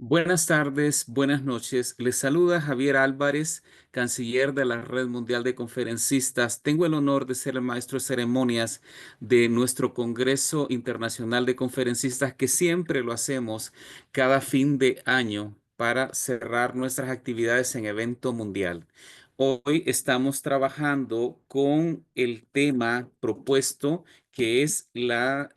Buenas tardes, buenas noches. Les saluda Javier Álvarez, canciller de la Red Mundial de Conferencistas. Tengo el honor de ser el maestro de ceremonias de nuestro Congreso Internacional de Conferencistas, que siempre lo hacemos cada fin de año para cerrar nuestras actividades en evento mundial. Hoy estamos trabajando con el tema propuesto, que es la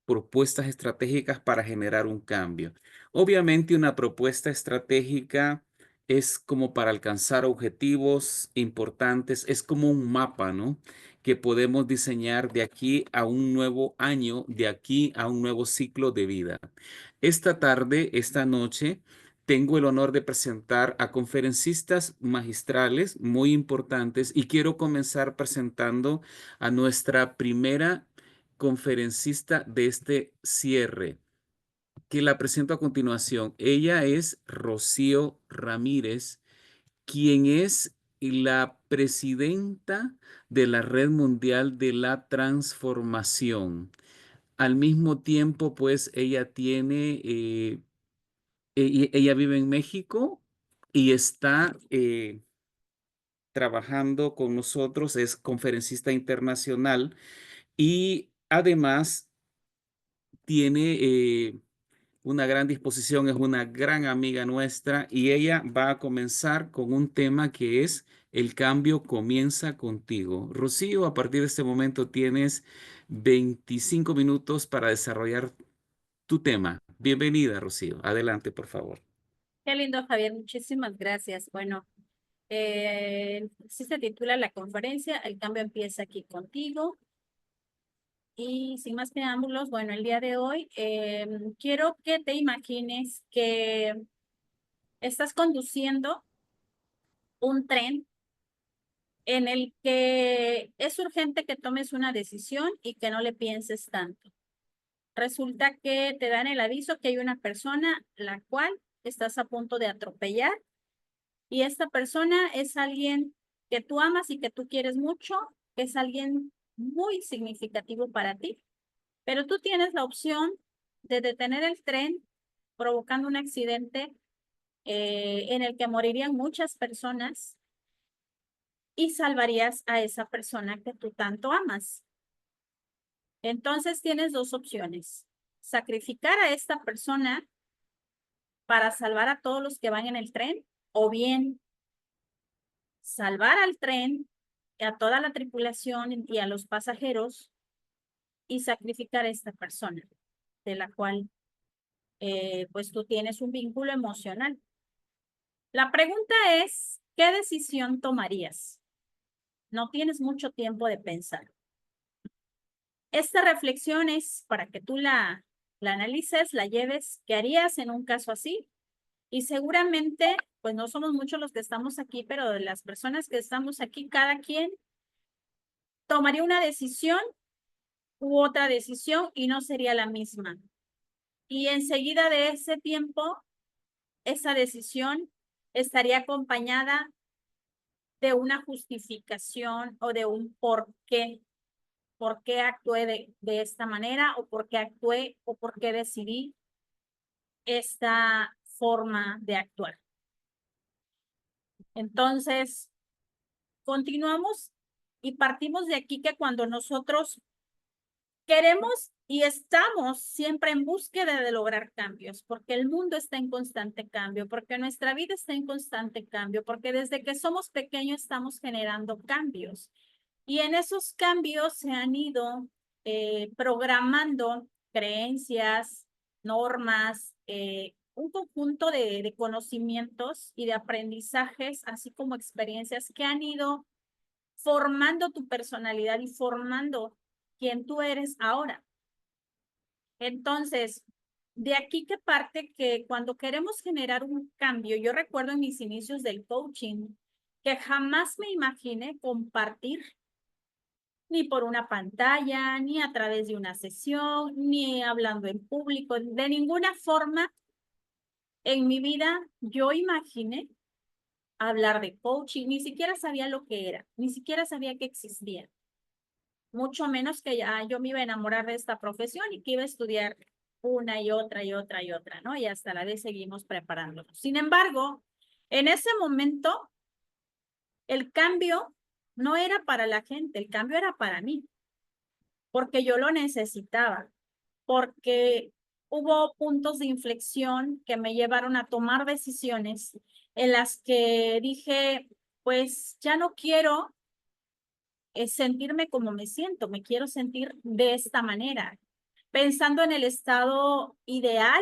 propuestas estratégicas para generar un cambio. Obviamente una propuesta estratégica es como para alcanzar objetivos importantes, es como un mapa, ¿no? Que podemos diseñar de aquí a un nuevo año, de aquí a un nuevo ciclo de vida. Esta tarde, esta noche, tengo el honor de presentar a conferencistas magistrales muy importantes y quiero comenzar presentando a nuestra primera conferencista de este cierre, que la presento a continuación. Ella es Rocío Ramírez, quien es la presidenta de la Red Mundial de la Transformación. Al mismo tiempo, pues ella tiene, ella vive en México y está trabajando con nosotros, es conferencista internacional y además tiene una gran disposición, es una gran amiga nuestra y ella va a comenzar con un tema que es el cambio comienza contigo. Rocío, a partir de este momento tienes 25 minutos para desarrollar tu tema. Bienvenida, Rocío. Adelante, por favor. Qué lindo, Javier. Muchísimas gracias. Bueno, sí se titula la conferencia, El cambio empieza aquí contigo. Y sin más preámbulos, bueno, el día de hoy quiero que te imagines que estás conduciendo un tren en el que es urgente que tomes una decisión y que no le pienses tanto. Resulta que te dan el aviso que hay una persona la cual estás a punto de atropellar. Y esta persona es alguien que tú amas y que tú quieres mucho, que es alguien muy significativo para ti, pero tú tienes la opción de detener el tren provocando un accidente en el que morirían muchas personas y salvarías a esa persona que tú tanto amas. Entonces tienes dos opciones: sacrificar a esta persona para salvar a todos los que van en el tren, o bien salvar al tren, a toda la tripulación y a los pasajeros y sacrificar a esta persona, de la cual pues tú tienes un vínculo emocional. La pregunta es, ¿qué decisión tomarías? No tienes mucho tiempo de pensar. Esta reflexión es para que tú la analices, la lleves. ¿Qué harías en un caso así? Y seguramente, pues no somos muchos los que estamos aquí, pero de las personas que estamos aquí, cada quien tomaría una decisión u otra decisión y no sería la misma. Y enseguida de ese tiempo, esa decisión estaría acompañada de una justificación o de un por qué actué de esta manera o por qué actué o por qué decidí esta forma de actuar. Entonces, continuamos y partimos de aquí que cuando nosotros queremos y estamos siempre en búsqueda de lograr cambios, porque el mundo está en constante cambio, porque nuestra vida está en constante cambio, porque desde que somos pequeños estamos generando cambios. Y en esos cambios se han ido programando creencias, normas, un conjunto de conocimientos y de aprendizajes, así como experiencias que han ido formando tu personalidad y formando quien tú eres ahora. Entonces, de aquí que parte que cuando queremos generar un cambio, yo recuerdo en mis inicios del coaching que jamás me imaginé compartir ni por una pantalla, ni a través de una sesión, ni hablando en público, de ninguna forma en mi vida yo imaginé hablar de coaching, ni siquiera sabía lo que era, ni siquiera sabía que existía, mucho menos que ya yo me iba a enamorar de esta profesión y que iba a estudiar una y otra y otra y otra, ¿no? Y hasta la vez seguimos preparándonos. Sin embargo, en ese momento, el cambio no era para la gente, el cambio era para mí, porque yo lo necesitaba, porque hubo puntos de inflexión que me llevaron a tomar decisiones en las que dije, pues ya no quiero sentirme como me siento, me quiero sentir de esta manera, pensando en el estado ideal,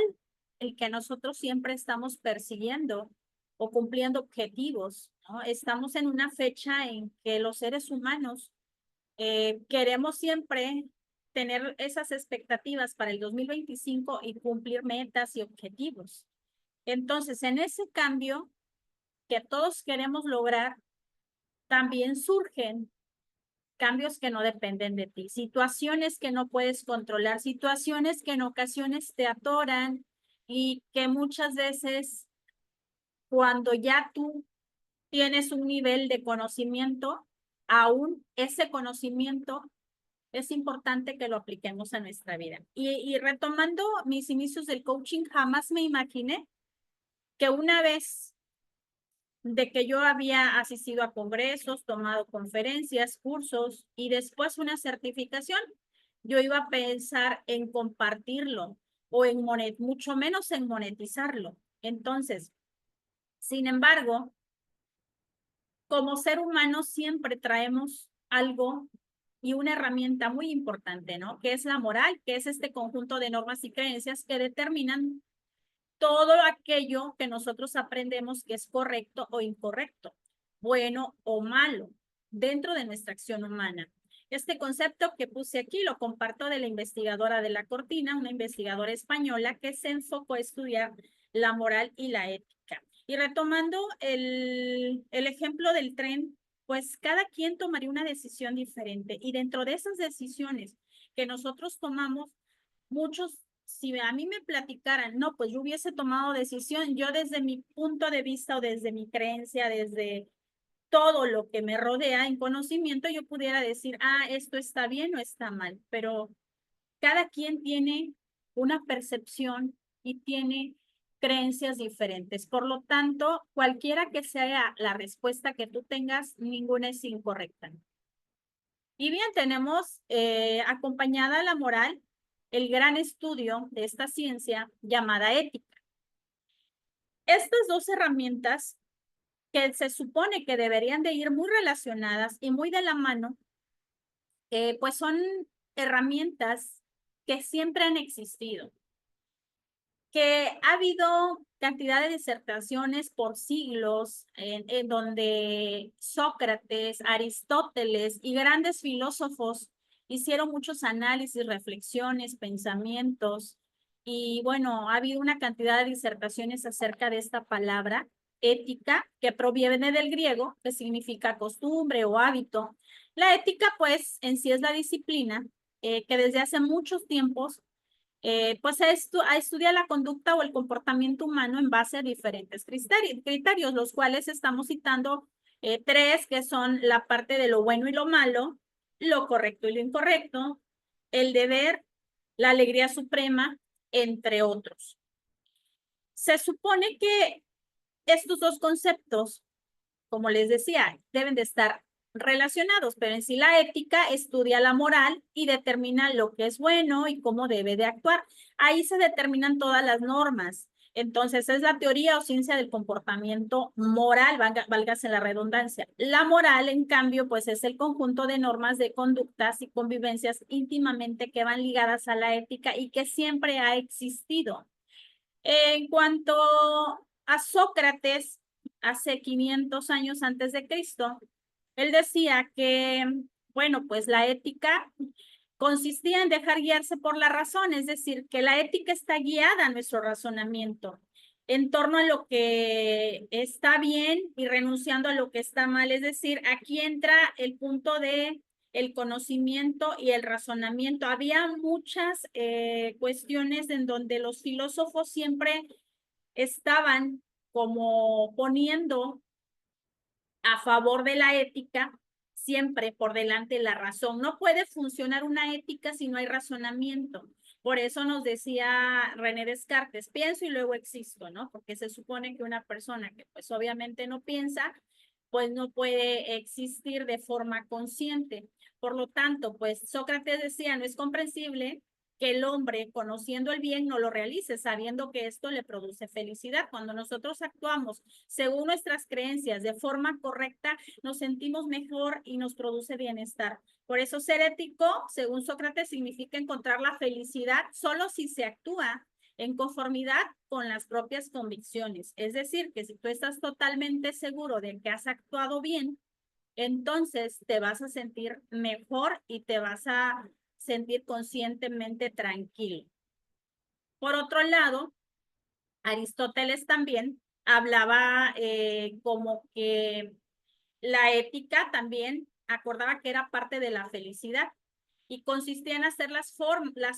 el que nosotros siempre estamos persiguiendo o cumpliendo objetivos, ¿no? Estamos en una fecha en que los seres humanos queremos siempre tener esas expectativas para el 2025 y cumplir metas y objetivos. Entonces, en ese cambio que todos queremos lograr, también surgen cambios que no dependen de ti, situaciones que no puedes controlar, situaciones que en ocasiones te atoran y que muchas veces cuando ya tú tienes un nivel de conocimiento, aún ese conocimiento es importante que lo apliquemos a nuestra vida. Y retomando mis inicios del coaching, jamás me imaginé que una vez de que yo había asistido a congresos, tomado conferencias, cursos y después una certificación, yo iba a pensar en compartirlo o en mucho menos en monetizarlo. Entonces, sin embargo, como ser humano siempre traemos algo y una herramienta muy importante, ¿no? Que es la moral, que es este conjunto de normas y creencias que determinan todo aquello que nosotros aprendemos que es correcto o incorrecto, bueno o malo, dentro de nuestra acción humana. Este concepto que puse aquí lo comparto de la investigadora de la Cortina, una investigadora española que se enfocó a estudiar la moral y la ética. Y retomando el ejemplo del tren, pues cada quien tomaría una decisión diferente y dentro de esas decisiones que nosotros tomamos, muchos, si a mí me platicaran, no, pues yo hubiese tomado decisión, yo desde mi punto de vista o desde mi creencia, desde todo lo que me rodea en conocimiento, yo pudiera decir, ah, esto está bien o está mal, pero cada quien tiene una percepción y tiene creencias diferentes. Por lo tanto, cualquiera que sea la respuesta que tú tengas, ninguna es incorrecta. Y bien, tenemos acompañada la moral el gran estudio de esta ciencia llamada ética. Estas dos herramientas que se supone que deberían de ir muy relacionadas y muy de la mano, pues son herramientas que siempre han existido, que ha habido cantidad de disertaciones por siglos en donde Sócrates, Aristóteles y grandes filósofos hicieron muchos análisis, reflexiones, pensamientos, y bueno, ha habido una cantidad de disertaciones acerca de esta palabra ética, que proviene del griego, que significa costumbre o hábito. La ética, pues, en sí es la disciplina que desde hace muchos tiempos pues a estudiar la conducta o el comportamiento humano en base a diferentes criterios, los cuales estamos citando tres, que son la parte de lo bueno y lo malo, lo correcto y lo incorrecto, el deber, la alegría suprema, entre otros. Se supone que estos dos conceptos, como les decía, deben de estar relacionados, pero en sí la ética estudia la moral y determina lo que es bueno y cómo debe de actuar. Ahí se determinan todas las normas. Entonces, es la teoría o ciencia del comportamiento moral, válgase la redundancia. La moral, en cambio, pues es el conjunto de normas de conductas y convivencias íntimamente que van ligadas a la ética y que siempre ha existido. En cuanto a Sócrates, hace 500 años antes de Cristo, él decía que, bueno, pues la ética consistía en dejar guiarse por la razón, es decir, que la ética está guiada a nuestro razonamiento en torno a lo que está bien y renunciando a lo que está mal, es decir, aquí entra el punto de el conocimiento y el razonamiento. Había muchas cuestiones en donde los filósofos siempre estaban como poniendo a favor de la ética, siempre por delante de la razón. No puede funcionar una ética si no hay razonamiento, Por eso nos decía René Descartes, pienso y luego existo, ¿no? Porque se supone que una persona que pues obviamente no piensa, pues no puede existir de forma consciente. Por lo tanto, pues Sócrates decía, no es comprensible que el hombre, conociendo el bien, no lo realice, sabiendo que esto le produce felicidad. Cuando nosotros actuamos según nuestras creencias de forma correcta, nos sentimos mejor y nos produce bienestar. Por eso ser ético, según Sócrates, significa encontrar la felicidad solo si se actúa en conformidad con las propias convicciones. Es decir, que si tú estás totalmente seguro de que has actuado bien, entonces te vas a sentir mejor y te vas a sentir conscientemente tranquilo. Por otro lado, Aristóteles también hablaba como que la ética también acordaba que era parte de la felicidad y consistía en hacer las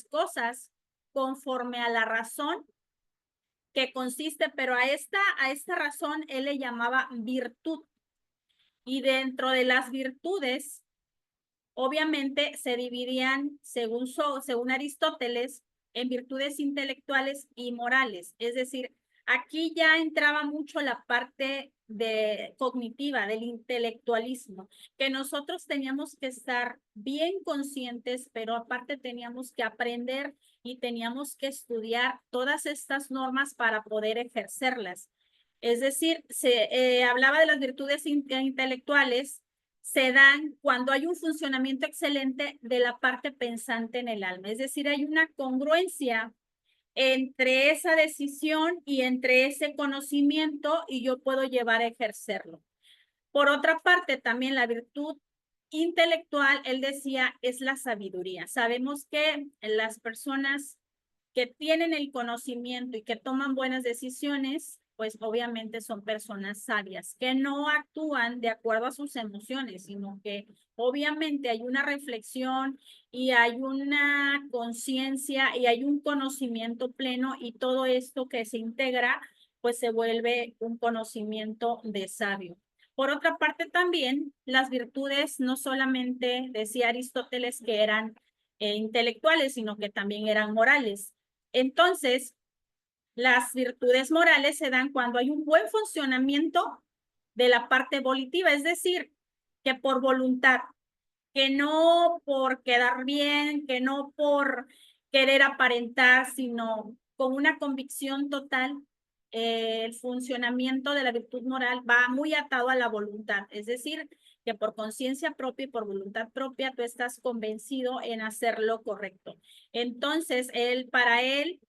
cosas conforme a la razón que consiste, pero a esta razón él le llamaba virtud. Y dentro de las virtudes, obviamente se dividían, según Aristóteles, en virtudes intelectuales y morales. Es decir, aquí ya entraba mucho la parte cognitiva, del intelectualismo, que nosotros teníamos que estar bien conscientes, pero aparte teníamos que aprender y teníamos que estudiar todas estas normas para poder ejercerlas. Es decir, se hablaba de las virtudes intelectuales, se dan cuando hay un funcionamiento excelente de la parte pensante en el alma. Es decir, hay una congruencia entre esa decisión y entre ese conocimiento y yo puedo llevar a ejercerlo. Por otra parte, también la virtud intelectual, él decía, es la sabiduría. Sabemos que las personas que tienen el conocimiento y que toman buenas decisiones, pues obviamente son personas sabias, que no actúan de acuerdo a sus emociones, sino que obviamente hay una reflexión y hay una conciencia y hay un conocimiento pleno y todo esto que se integra, pues se vuelve un conocimiento de sabio. Por otra parte, también las virtudes no solamente decía Aristóteles que eran intelectuales, sino que también eran morales. Entonces, las virtudes morales se dan cuando hay un buen funcionamiento de la parte volitiva, es decir, que por voluntad, que no por quedar bien, que no por querer aparentar, sino con una convicción total. El funcionamiento de la virtud moral va muy atado a la voluntad, es decir, que por conciencia propia y por voluntad propia tú estás convencido en hacer lo correcto. Entonces, para él,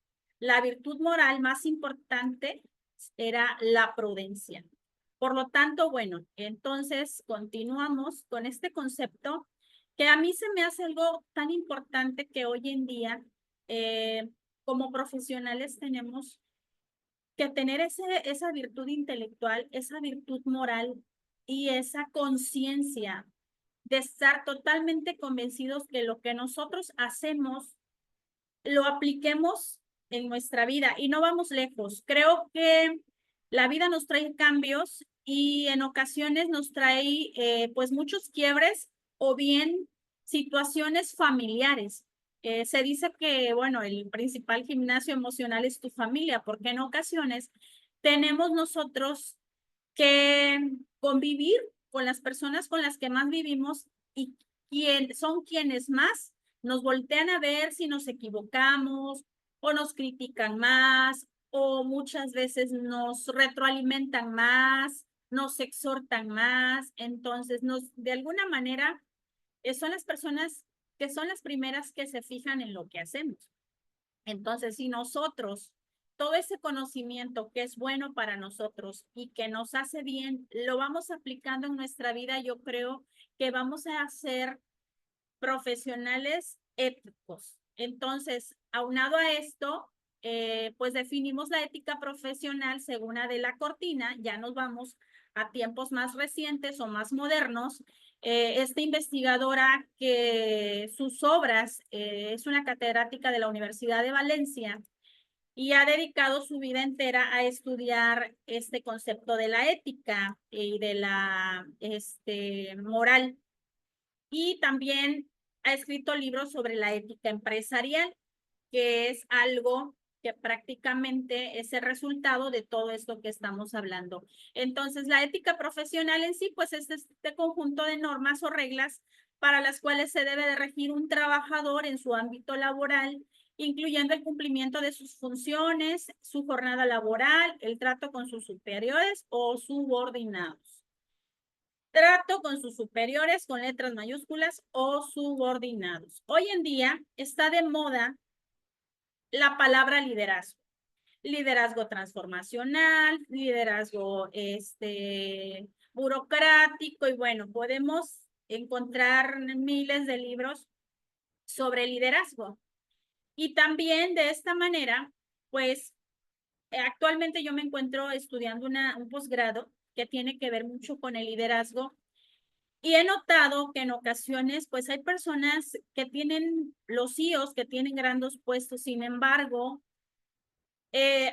la virtud moral más importante era la prudencia. Por lo tanto, bueno, entonces continuamos con este concepto que a mí se me hace algo tan importante que hoy en día, como profesionales, tenemos que tener esa virtud intelectual, esa virtud moral y esa conciencia de estar totalmente convencidos que lo que nosotros hacemos lo apliquemos en nuestra vida y no vamos lejos. Creo que la vida nos trae cambios y en ocasiones nos trae pues muchos quiebres o bien situaciones familiares. Se dice que, bueno, el principal gimnasio emocional es tu familia, porque en ocasiones tenemos nosotros que convivir con las personas con las que más vivimos y son quienes más nos voltean a ver si nos equivocamos o nos critican más o muchas veces nos retroalimentan más, nos exhortan más. Entonces, de alguna manera, son las personas que son las primeras que se fijan en lo que hacemos. Entonces, si nosotros, todo ese conocimiento que es bueno para nosotros y que nos hace bien, lo vamos aplicando en nuestra vida, yo creo que vamos a ser profesionales éticos. Entonces, aunado a esto, pues definimos la ética profesional según Adela Cortina, ya nos vamos a tiempos más recientes o más modernos. Esta investigadora que sus obras es una catedrática de la Universidad de Valencia y ha dedicado su vida entera a estudiar este concepto de la ética y de la moral. Y también ha escrito libros sobre la ética empresarial. que es algo que prácticamente es el resultado de todo esto que estamos hablando. Entonces, la ética profesional en sí, pues es este conjunto de normas o reglas para las cuales se debe de regir un trabajador en su ámbito laboral, incluyendo el cumplimiento de sus funciones, su jornada laboral, el trato con sus superiores o subordinados. Trato con sus superiores con letras mayúsculas o subordinados. Hoy en día está de moda la palabra liderazgo. Liderazgo transformacional, liderazgo burocrático y bueno, podemos encontrar miles de libros sobre liderazgo. Y también de esta manera, pues actualmente yo me encuentro estudiando un posgrado que tiene que ver mucho con el liderazgo y he notado que en ocasiones, pues hay personas que tienen los CEOs que tienen grandes puestos, sin embargo,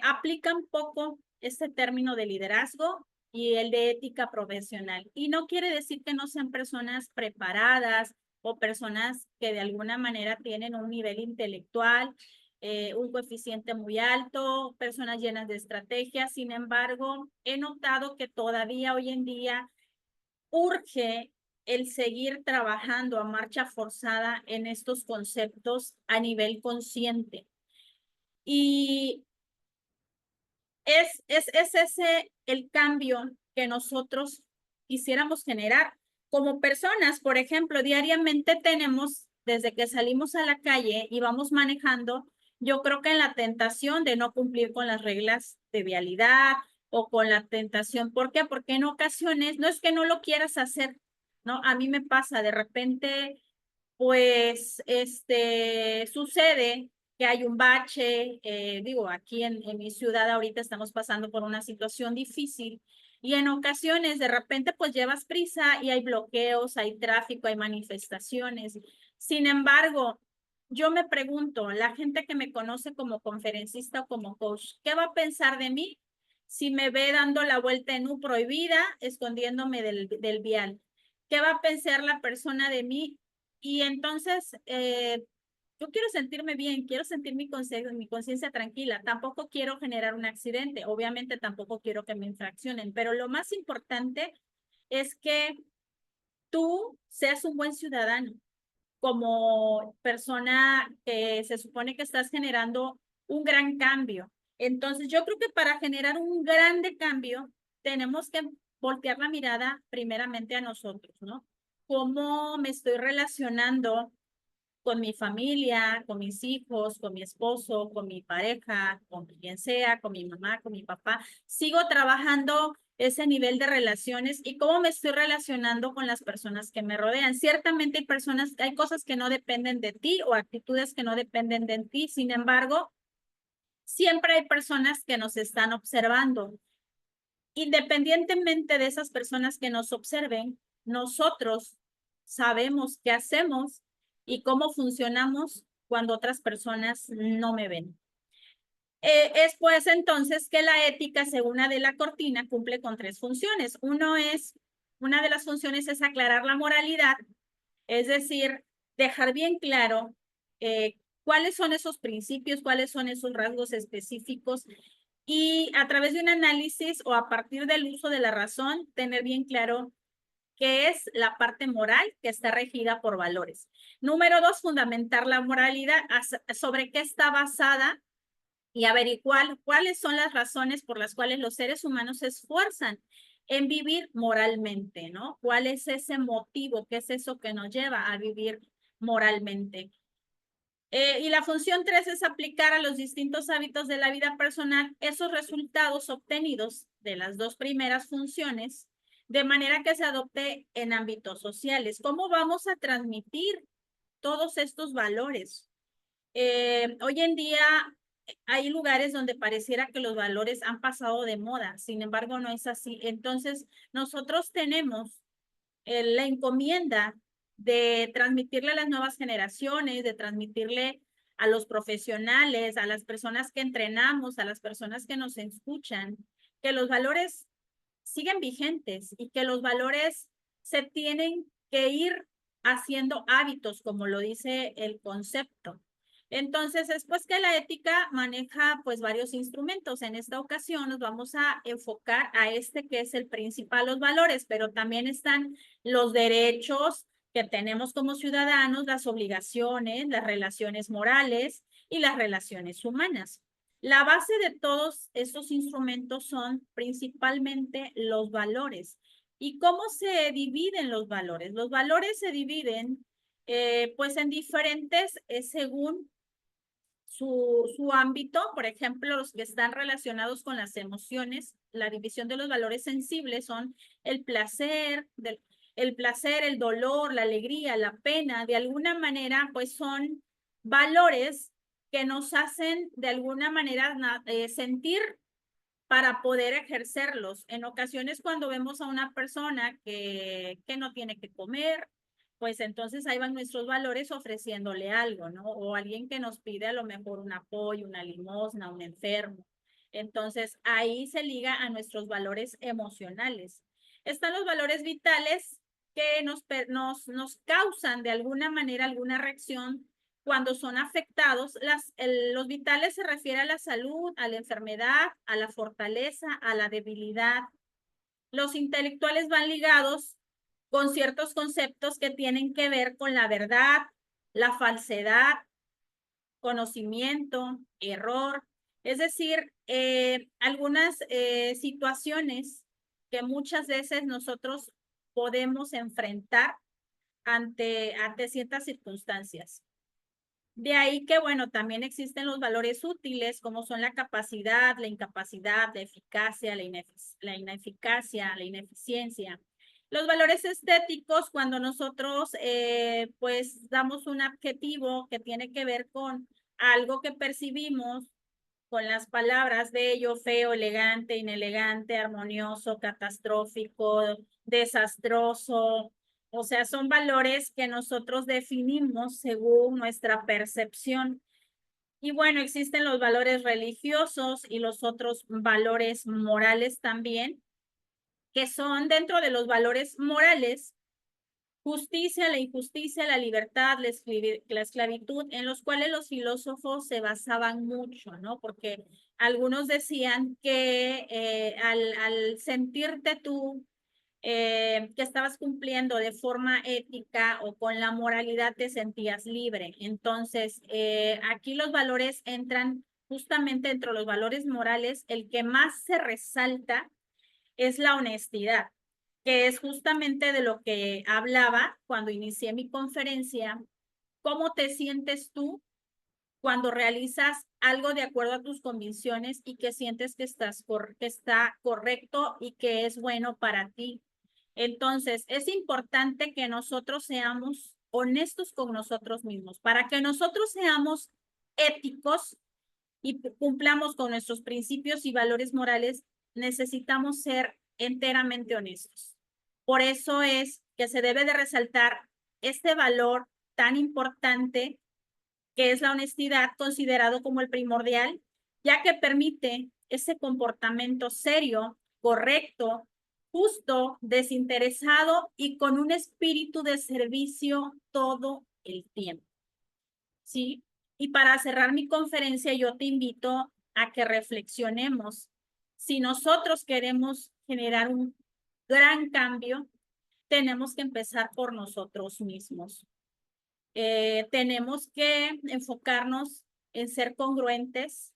aplican poco este término de liderazgo y el de ética profesional. Y no quiere decir que no sean personas preparadas o personas que de alguna manera tienen un nivel intelectual, un coeficiente muy alto, personas llenas de estrategias. Sin embargo, he notado que todavía hoy en día urge el seguir trabajando a marcha forzada en estos conceptos a nivel consciente. Y es ese el cambio que nosotros quisiéramos generar como personas. Por ejemplo, diariamente tenemos, desde que salimos a la calle y vamos manejando, yo creo que en la tentación de no cumplir con las reglas de vialidad o con la tentación, ¿por qué? Porque en ocasiones no es que no lo quieras hacer, ¿no? A mí me pasa de repente pues sucede que hay un bache, digo, aquí en mi ciudad ahorita estamos pasando por una situación difícil y en ocasiones de repente pues llevas prisa y hay bloqueos, hay tráfico, hay manifestaciones. Sin embargo, yo me pregunto, la gente que me conoce como conferencista o como coach, ¿qué va a pensar de mí si me ve dando la vuelta en U prohibida, escondiéndome del vial? ¿Qué va a pensar la persona de mí? Y entonces, yo quiero sentirme bien, quiero sentir mi conciencia tranquila. Tampoco quiero generar un accidente. Obviamente tampoco quiero que me infraccionen. Pero lo más importante es que tú seas un buen ciudadano como persona que se supone que estás generando un gran cambio. Entonces, yo creo que para generar un grande cambio, tenemos que voltear la mirada primeramente a nosotros, ¿no? ¿Cómo me estoy relacionando con mi familia, con mis hijos, con mi esposo, con mi pareja, con quien sea, con mi mamá, con mi papá? Sigo trabajando ese nivel de relaciones y cómo me estoy relacionando con las personas que me rodean. Ciertamente hay personas, hay cosas que no dependen de ti o actitudes que no dependen de ti. Sin embargo, siempre hay personas que nos están observando. Independientemente de esas personas que nos observen, nosotros sabemos qué hacemos y cómo funcionamos cuando otras personas no me ven. Es pues entonces que la ética, según Adela Cortina, cumple con tres funciones. Una de las funciones es aclarar la moralidad, es decir, dejar bien claro cuáles son esos principios, cuáles son esos rasgos específicos y a través de un análisis o a partir del uso de la razón, tener bien claro qué es la parte moral que está regida por valores. Número dos, fundamentar la moralidad sobre qué está basada y averiguar cuáles son las razones por las cuales los seres humanos se esfuerzan en vivir moralmente, ¿no? ¿Cuál es ese motivo? ¿Qué es eso que nos lleva a vivir moralmente? Y la función 3 es aplicar a los distintos hábitos de la vida personal esos resultados obtenidos de las dos primeras funciones, de manera que se adopte en ámbitos sociales. ¿Cómo vamos a transmitir todos estos valores? Hoy en día hay lugares donde pareciera que los valores han pasado de moda, sin embargo no es así. Entonces, nosotros tenemos la encomienda de transmitirle a las nuevas generaciones, de transmitirle a los profesionales, a las personas que entrenamos, a las personas que nos escuchan, que los valores siguen vigentes y que los valores se tienen que ir haciendo hábitos, como lo dice el concepto. Entonces, es pues que la ética maneja pues varios instrumentos. En esta ocasión nos vamos a enfocar a este que es el principal, los valores, pero también están los derechos que tenemos como ciudadanos, las obligaciones, las relaciones morales y las relaciones humanas. La base de todos estos instrumentos son principalmente los valores. ¿Y cómo se dividen los valores? Los valores se dividen pues en diferentes, según su ámbito, por ejemplo, los que están relacionados con las emociones, la división de los valores sensibles son el placer, el placer, el dolor, la alegría, la pena, de alguna manera, pues son valores que nos hacen de alguna manera sentir para poder ejercerlos. En ocasiones cuando vemos a una persona que no tiene que comer, pues entonces ahí van nuestros valores ofreciéndole algo, ¿no? O alguien que nos pide a lo mejor un apoyo, una limosna, un enfermo. Entonces ahí se liga a nuestros valores emocionales. Están los valores vitales que nos causan de alguna manera alguna reacción cuando son afectados. Los vitales se refiere a la salud, a la enfermedad, a la fortaleza, a la debilidad. Los intelectuales van ligados con ciertos conceptos que tienen que ver con la verdad, la falsedad, conocimiento, error. Es decir, algunas situaciones que muchas veces nosotros podemos enfrentar ante ciertas circunstancias. De ahí que, bueno, también existen los valores útiles, como son la capacidad, la incapacidad, la eficacia, la ineficacia, la ineficiencia. Los valores estéticos, cuando nosotros, pues, damos un adjetivo que tiene que ver con algo que percibimos, con las palabras bello, feo, elegante, inelegante, armonioso, catastrófico, desastroso. O sea, son valores que nosotros definimos según nuestra percepción. Y bueno, existen los valores religiosos y los otros valores morales también, que son dentro de los valores morales justicia, la injusticia, la libertad, la esclavitud, en los cuales los filósofos se basaban mucho, ¿no? Porque algunos decían que al sentirte tú que estabas cumpliendo de forma ética o con la moralidad, te sentías libre. Entonces, aquí los valores entran justamente entre los valores morales, el que más se resalta es la honestidad, que es justamente de lo que hablaba cuando inicié mi conferencia. ¿Cómo te sientes tú cuando realizas algo de acuerdo a tus convicciones y que sientes que está correcto y que es bueno para ti? Entonces, es importante que nosotros seamos honestos con nosotros mismos. Para que nosotros seamos éticos y cumplamos con nuestros principios y valores morales, necesitamos ser enteramente honestos. Por eso es que se debe de resaltar este valor tan importante que es la honestidad, considerado como el primordial, ya que permite ese comportamiento serio, correcto, justo, desinteresado y con un espíritu de servicio todo el tiempo. ¿Sí? Y para cerrar mi conferencia, yo te invito a que reflexionemos. Si nosotros queremos generar un gran cambio, tenemos que empezar por nosotros mismos. Tenemos que enfocarnos en ser congruentes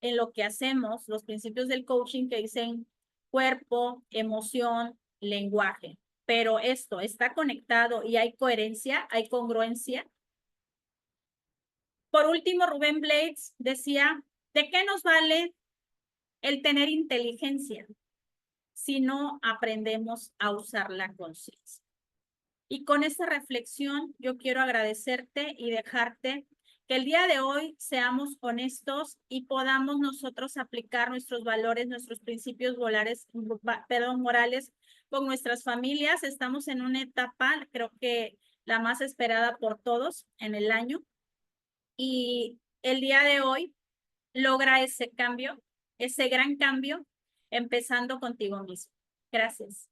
en lo que hacemos, los principios del coaching que dicen cuerpo, emoción, lenguaje. Pero esto está conectado y hay coherencia, hay congruencia. Por último, Rubén Blades decía, ¿de qué nos vale el tener inteligencia si no aprendemos a usar la conciencia? Y con esta reflexión, yo quiero agradecerte y dejarte que el día de hoy seamos honestos y podamos nosotros aplicar nuestros valores, nuestros principios morales con nuestras familias. Estamos en una etapa, creo que la más esperada por todos en el año. Y el día de hoy logra ese cambio, ese gran cambio, empezando contigo mismo. Gracias.